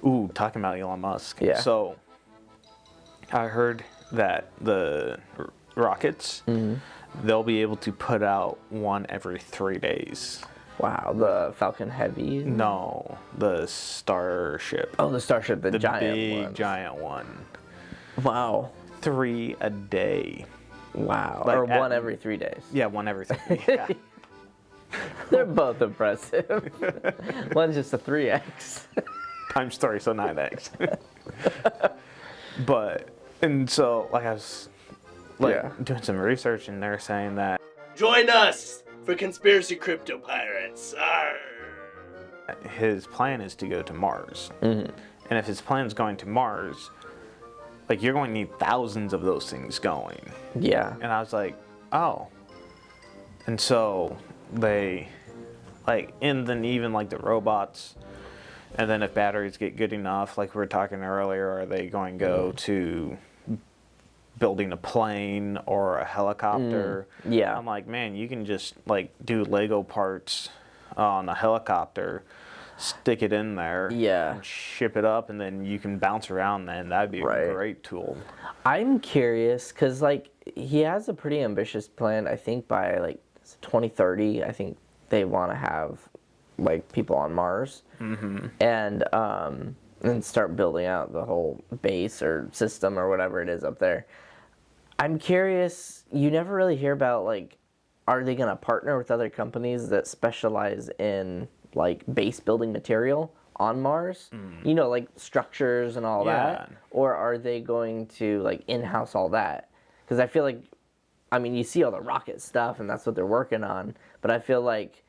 Ooh, talking about Elon Musk. Yeah. So, I heard that the rockets, they'll be able to put out one every 3 days. Wow, the Falcon Heavy? No, the Starship. Oh, the Starship, the giant big ones. giant one. Wow. 3 a day. Wow. Like or one every 3 days. Yeah, one every 3. Yeah. They're both impressive. One's just a 3x. Times 3, so 9x. But, and so, like, I was, like, doing some research, and they're saying that Join us for Conspiracy Crypto Pirates. Arr. his plan is to go to Mars. And if his plan is going to Mars, like, you're going to need thousands of those things going. Yeah. And I was like, oh. And so they, like, and then even, like, the robots, and then if batteries get good enough, like we were talking earlier, are they going to go to building a plane or a helicopter? Yeah. I'm like, man, you can just, like, do Lego parts on a helicopter, stick it in there, and ship it up, and then you can bounce around, then that'd be a great tool. I'm curious, because, like, he has a pretty ambitious plan. I think by, like, 2030, I think they want to have, like, people on Mars. And start building out the whole base or system or whatever it is up there. I'm curious, you never really hear about, like, are they going to partner with other companies that specialize in, like, base building material on Mars? You know, like structures and all that? Or are they going to, like, in-house all that? Because I feel like, I mean, you see all the rocket stuff and that's what they're working on, but I feel like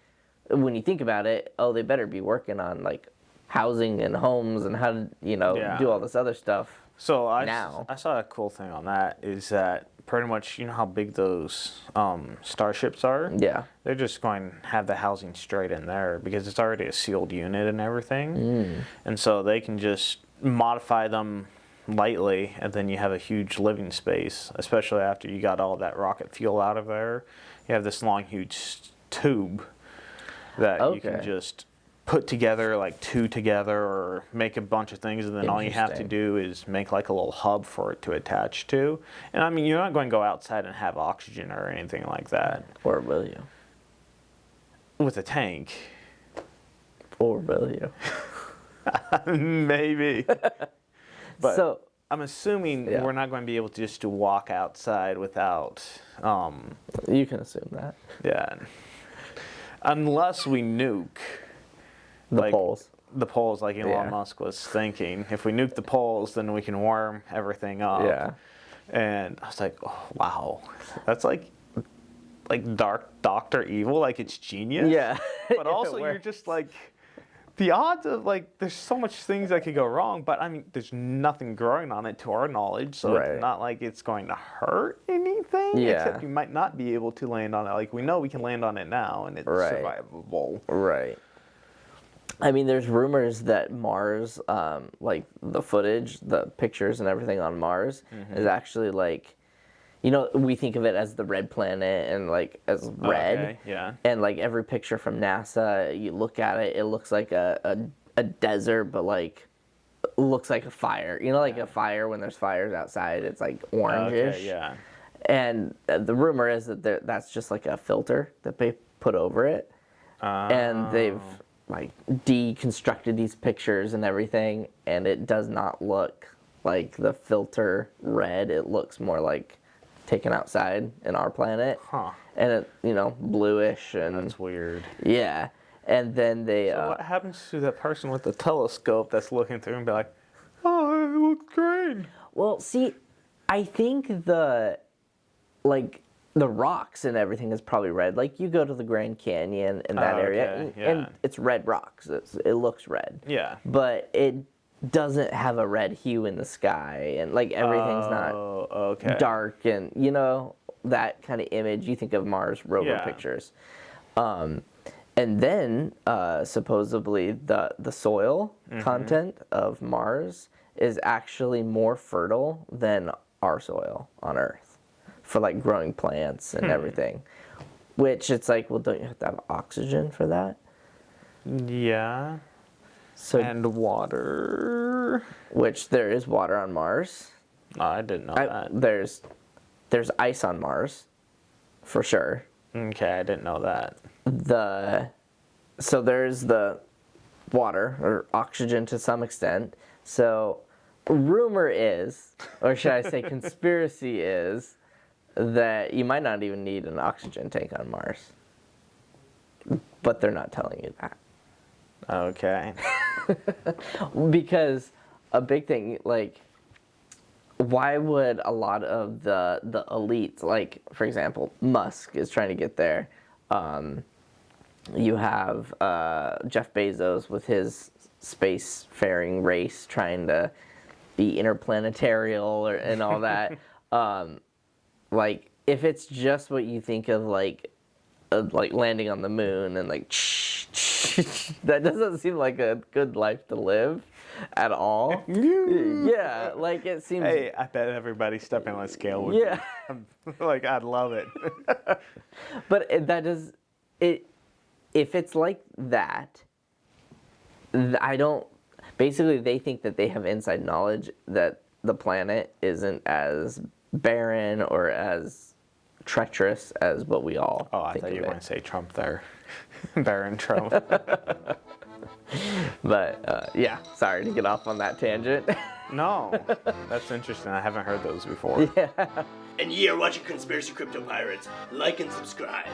when you think about it, oh, they better be working on, like, housing and homes and how to, you know, do all this other stuff. So I saw a cool thing on that is that pretty much, you know how big those starships are? Yeah. They're just going to have the housing straight in there because it's already a sealed unit and everything. And so they can just modify them lightly, and then you have a huge living space, especially after you got all that rocket fuel out of there. You have this long, huge tube that you can just put together, like 2 together, or make a bunch of things, and then all you have to do is make like a little hub for it to attach to. And I mean, you're not going to go outside and have oxygen or anything like that. Or will you? With a tank. Or will you? Maybe. But so, I'm assuming we're not going to be able to just to walk outside without... you can assume that. Yeah. Unless we nuke... The poles. The poles, like Elon Musk was thinking. If we nuke the poles, then we can warm everything up. Yeah. And I was like, oh, wow. That's like dark Dr. Evil, like it's genius. Yeah. But also you're just like, the odds of, like, there's so much things that could go wrong, but I mean, there's nothing growing on it to our knowledge, so it's not like it's going to hurt anything, except you might not be able to land on it. Like, we know we can land on it now, and it's survivable. Right. I mean, there's rumors that Mars, like the footage, the pictures and everything on Mars is actually like, you know, we think of it as the red planet and like as red. And like every picture from NASA, you look at it, it looks like a desert, but like looks like a fire. You know, like a fire when there's fires outside, it's like orangish. And the rumor is that that's just like a filter that they put over it. And they've like deconstructed these pictures and everything, and it does not look like the filter red. It looks more like taken outside in our planet. And it, you know, bluish. And that's weird. Yeah. And then they... So what happens to that person with the telescope that's looking through and be like, oh, it looks green? Well, see, I think the rocks and everything is probably red. Like, you go to the Grand Canyon in that area, and it's red rocks. It looks red. Yeah. But it doesn't have a red hue in the sky, and, like, everything's not dark, and, you know, that kind of image. You think of Mars rover pictures. And then, supposedly, the soil content of Mars is actually more fertile than our soil on Earth for, like, growing plants and everything. Which, it's like, well, don't you have to have oxygen for that? Yeah. So, And water. which there is water on Mars. Oh, I didn't know that. There's ice on Mars, for sure. Okay, I didn't know that. So there's the water or oxygen to some extent. So rumor is, or should I say conspiracy is, that you might not even need an oxygen tank on Mars. But they're not telling you that. Okay. Because a big thing, like, why would a lot of the elites, like, for example, Musk is trying to get there. You have Jeff Bezos with his spacefaring race trying to be interplanetarial and all that. Like, if it's just what you think of, like landing on the moon and like, that doesn't seem like a good life to live at all. Yeah, like it seems. Hey, I bet everybody stepping on a scale would. Yeah. Like, I'd love it. But that does it. If it's like that, I don't. Basically, they think that they have inside knowledge that the planet isn't as barren or as treacherous as what we all Oh, I think thought you of were it. going to say Trump there. Baron Trump. But yeah, sorry to get off on that tangent. No, that's interesting. I haven't heard those before. Yeah. And ye are watching Conspiracy Crypto Pirates. Like and subscribe.